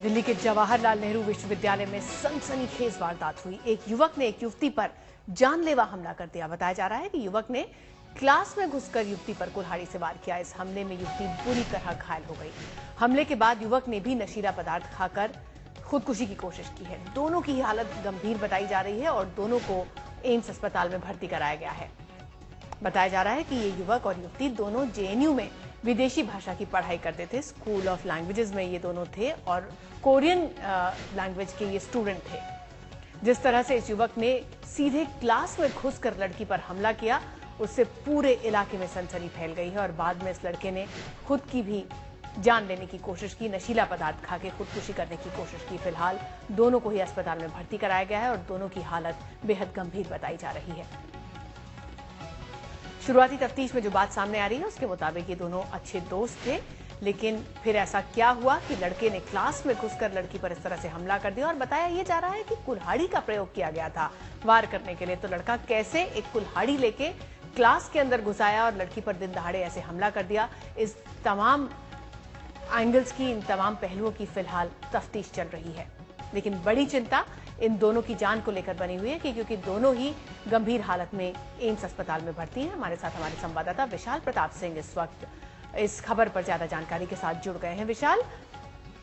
दिल्ली के जवाहरलाल नेहरू विश्वविद्यालय में सनसनीखेज वारदात हुई। एक युवक ने एक युवती पर जानलेवा हमला कर दिया। बताया जा रहा है कि युवक ने क्लास में घुसकर युवती पर कुल्हाड़ी से वार किया। इस हमले में युवती बुरी तरह घायल हो गई। हमले के बाद युवक ने भी नशीला पदार्थ खाकर खुदकुशी की कोशिश की है। दोनों की हालत गंभीर बताई जा रही है और दोनों को एम्स अस्पताल में भर्ती कराया गया है। बताया जा रहा है कि ये युवक और युवती दोनों जेएनयू में विदेशी भाषा की पढ़ाई करते थे। स्कूल ऑफ लैंग्वेजेस में ये दोनों थे और कोरियन लैंग्वेज के ये स्टूडेंट थे। जिस तरह से इस युवक ने सीधे क्लास में घुसकर लड़की पर हमला किया, उससे पूरे इलाके में सनसनी फैल गई है और बाद में इस लड़के ने खुद की भी जान लेने की कोशिश की, नशीला पदार्थ खा के खुदकुशी करने की कोशिश की। फिलहाल दोनों को ही अस्पताल में भर्ती कराया गया है और दोनों की हालत बेहद गंभीर बताई जा रही है। शुरुआती तफ्तीश में जो बात सामने आ रही है उसके मुताबिक ये दोनों अच्छे दोस्त थे, लेकिन फिर ऐसा क्या हुआ कि लड़के ने क्लास में घुसकर लड़की पर इस तरह से हमला कर दिया और बताया ये जा रहा है कि कुल्हाड़ी का प्रयोग किया गया था वार करने के लिए। तो लड़का कैसे एक कुल्हाड़ी लेके क्लास के अंदर घुसाया और लड़की पर दिन दहाड़े ऐसे हमला कर दिया, इस तमाम एंगल्स की, इन तमाम पहलुओं की फिलहाल तफ्तीश चल रही है। लेकिन बड़ी चिंता इन दोनों की जान को लेकर बनी हुई है क्योंकि दोनों ही गंभीर हालत में एम्स अस्पताल में भर्ती हैं। हमारे साथ हमारे संवाददाता विशाल प्रताप सिंह इस वक्त इस खबर पर ज्यादा जानकारी के साथ जुड़ गए हैं। विशाल,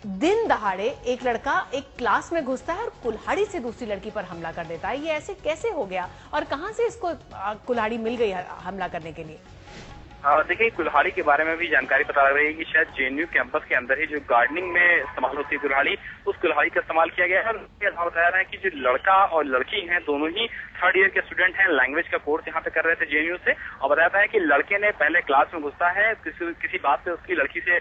दिन दहाड़े एक लड़का एक क्लास में घुसता है और कुल्हाड़ी से दूसरी लड़की पर हमला कर देता है, ये ऐसे कैसे हो गया और कहां से इसको कुल्हाड़ी मिल गई हमला करने के लिए? देखिए, कुल्हाड़ी के बारे में भी जानकारी पता लग रही है कि शायद जेएनयू कैंपस के अंदर ही जो गार्डनिंग में इस्तेमाल होती है कुल्हाड़ी, उस कुल्हाड़ी का इस्तेमाल किया गया है। और बताया रहा है कि जो लड़का और लड़की हैं दोनों ही थर्ड ईयर के स्टूडेंट हैं, लैंग्वेज का कोर्स यहाँ पे कर रहे थे जेएनयू से। और बताया है कि लड़के ने पहले क्लास में घुसता है, किसी बात पे उसकी लड़की से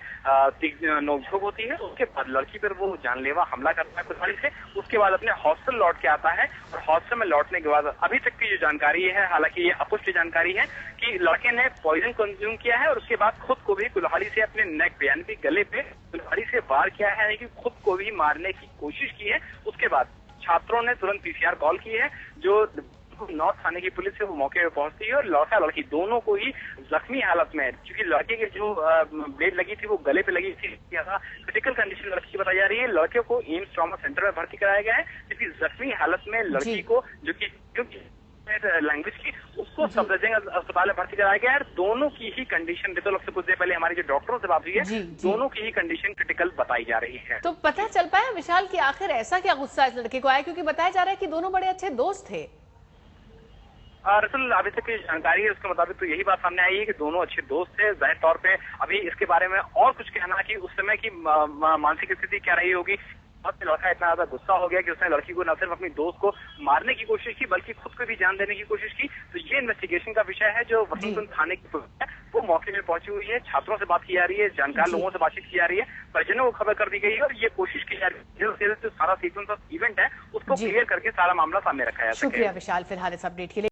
नोकझोंक होती है, उसके बाद लड़की पर वो जानलेवा हमला करता है कुल्हाड़ी से। उसके बाद अपने हॉस्टल लौट के आता है और हॉस्टल में लौटने के बाद अभी तक की जो जानकारी है, हालांकि ये अपुष्ट जानकारी है, कि लड़के ने पॉइजन कंज्यूम किया है और उसके बाद खुद को भी कुल्हाड़ी से अपने नेक पे यानी कि गले पे कुल्हाड़ी से वार किया है, यानी कि खुद को भी मारने की कोशिश की है। उसके बाद छात्रों ने तुरंत पीसीआर कॉल की है, जो नॉर्थ थाने की पुलिस है वो मौके पे पहुंचती है और लड़का लड़की दोनों को ही जख्मी हालत में, क्योंकि लड़के की जो ब्लेड लगी थी वो गले पे लगी थी, क्रिटिकल कंडीशन लड़की की बताई जा रही है। लड़के को एम्स ट्रॉमा सेंटर में भर्ती कराया गया है, जबकि जख्मी हालत में लड़की को जो कि लैंग्वेज की, उसको सब अस्पताल में भर्ती कराया गया है। दोनों की ही कंडीशन, रितुल से कुछ देर पहले हमारी जो डॉक्टरों से बात हुई है, दोनों की ही कंडीशन क्रिटिकल बताई जा रही है। तो पता चल पाया विशाल कि आखिर ऐसा क्या गुस्सा इस लड़के को आया, क्योंकि बताया जा रहा है कि दोनों बड़े अच्छे दोस्त थे? दरअसल अभी तक की जानकारी है उसके मुताबिक तो यही बात सामने आई है कि दोनों अच्छे दोस्त थे। जाहिर तौर पे अभी इसके बारे में और कुछ कहना कि उस समय की मानसिक स्थिति क्या रही होगी। लड़का इतना ज्यादा गुस्सा हो गया कि उसने लड़की को न सिर्फ अपनी दोस्त को मारने की कोशिश की बल्कि खुद को भी जान देने की कोशिश की। तो ये इन्वेस्टिगेशन का विषय है, जो वशिंगटन थाने की पुलिस है वो मौके में पहुंची हुई है। छात्रों से बात की जा रही है, जानकार लोगों से बातचीत की जा रही है, परिजनों को खबर कर दी गई है और ये कोशिश की जा रही है जो सारा सीक्वेंस ऑफ इवेंट है उसको क्लियर करके सारा मामला सामने रखा है। शुक्रिया विशाल फिलहाल इस अपडेट के लिए।